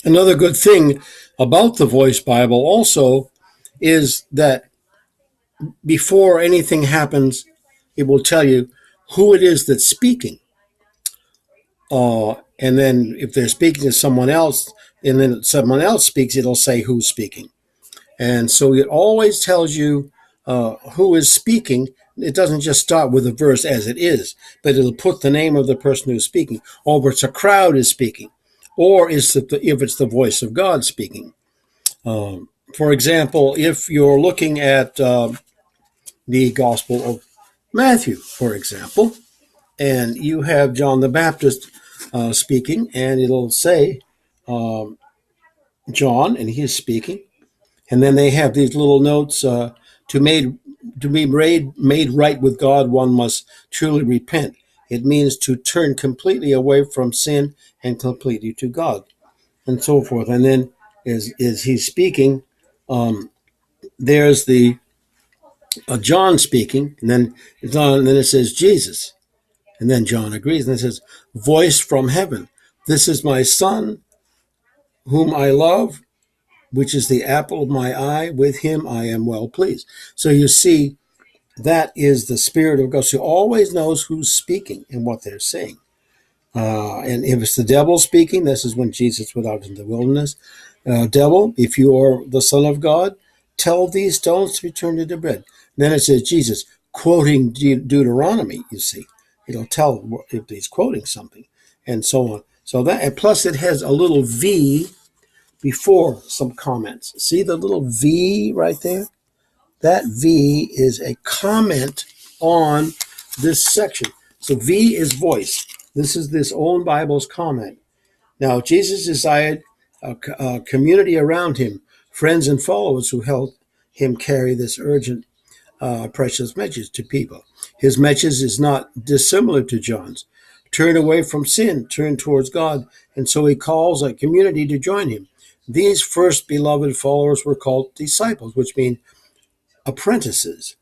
Another good thing about the Voice Bible also is that before anything happens, it will tell you who it is that's speaking. And then if they're speaking to someone else, and then someone else speaks, it'll say who's speaking. And so it always tells you who is speaking. It doesn't just start with a verse as it is, but it'll put the name of the person who's speaking, or if it's a crowd is speaking, or if it's the voice of God speaking. For example, if you're looking at the Gospel of Matthew, for example, and you have John the Baptist speaking, and it'll say John, and he's speaking, and then they have these little notes to be made right with God, one must truly repent. It means to turn completely away from sin and completely to God, and so forth. And then as he's speaking, there's the John speaking, and then it says Jesus, and then John agrees, and it says, "Voice from heaven, this is my son, whom I love, which is the apple of my eye. With him I am well pleased." So you see, that is the Spirit of God. So he always knows who's speaking and what they're saying. And if it's the devil speaking, this is when Jesus went out in the wilderness. Devil, if you are the Son of God, tell these stones to be turned into bread. Then it says Jesus, quoting Deuteronomy, you see. It'll tell if he's quoting something, and so on. So that, and plus it has a little V before some comments. See the little V right there? That V is a comment on this section. So V is voice. This is this own Bible's comment. Now, Jesus desired a community around him, friends and followers who helped him carry this urgent, precious message to people. His message is not dissimilar to John's. Turn away from sin, turn towards God, and so he calls a community to join him. These first beloved followers were called disciples, which mean apprentices.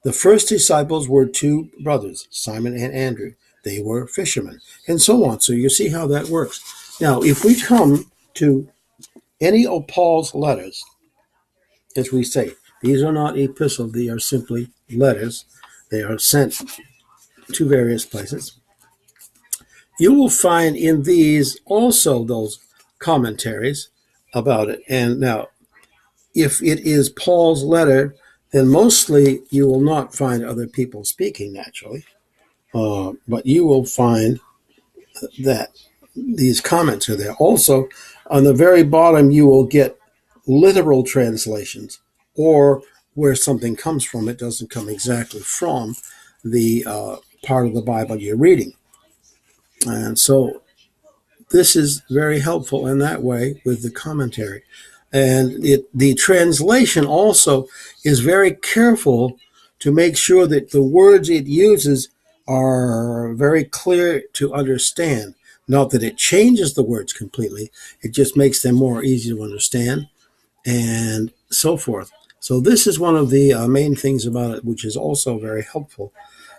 The first disciples were two brothers, Simon and Andrew. They were fishermen, and so on. So you see how that works. Now, if we come to any of Paul's letters, as we say, these are not epistles, they are simply letters. They are sent to various places. You will find in these also those commentaries about it. And now, if it is Paul's letter, then mostly you will not find other people speaking naturally, but you will find that these comments are there. Also, on the very bottom, you will get literal translations, or where something comes from, it doesn't come exactly from the part of the Bible you're reading. And so this is very helpful in that way with the commentary. And the translation also is very careful to make sure that the words it uses are very clear to understand. Not that it changes the words completely, it just makes them more easy to understand and so forth. So this is one of the main things about it, which is also very helpful.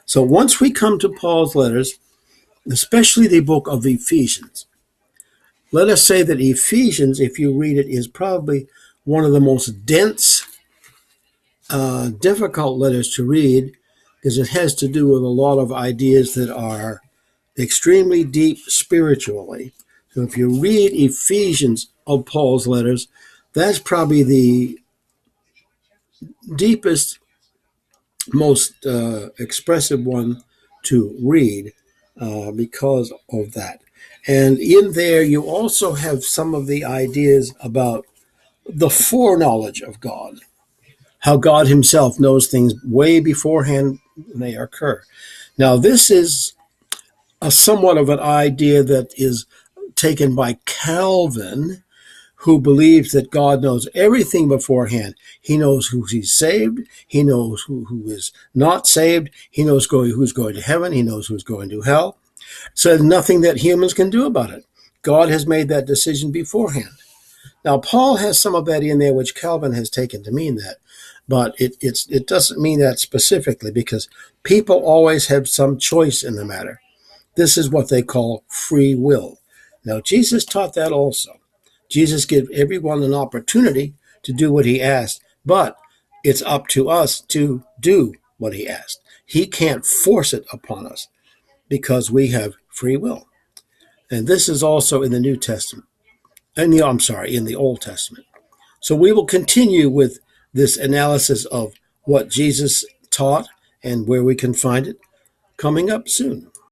So once we come to Paul's letters, especially the book of Ephesians, let us say that Ephesians, if you read it, is probably one of the most dense, difficult letters to read, because it has to do with a lot of ideas that are extremely deep spiritually. So if you read Ephesians of Paul's letters, that's probably the deepest, most expressive one to read because of that. And in there, you also have some of the ideas about the foreknowledge of God, how God himself knows things way beforehand when they occur. Now, this is a somewhat of an idea that is taken by Calvin, who believes that God knows everything beforehand. He knows who he's saved. He knows who is not saved. He knows who's going to heaven. He knows who's going to hell. So there's nothing that humans can do about it. God has made that decision beforehand. Now, Paul has some of that in there, which Calvin has taken to mean that. But it doesn't mean that specifically, because people always have some choice in the matter. This is what they call free will. Now, Jesus taught that also. Jesus gave everyone an opportunity to do what he asked, but it's up to us to do what he asked. He can't force it upon us because we have free will. And this is also in the New Testament. In the Old Testament. So we will continue with this analysis of what Jesus taught and where we can find it coming up soon.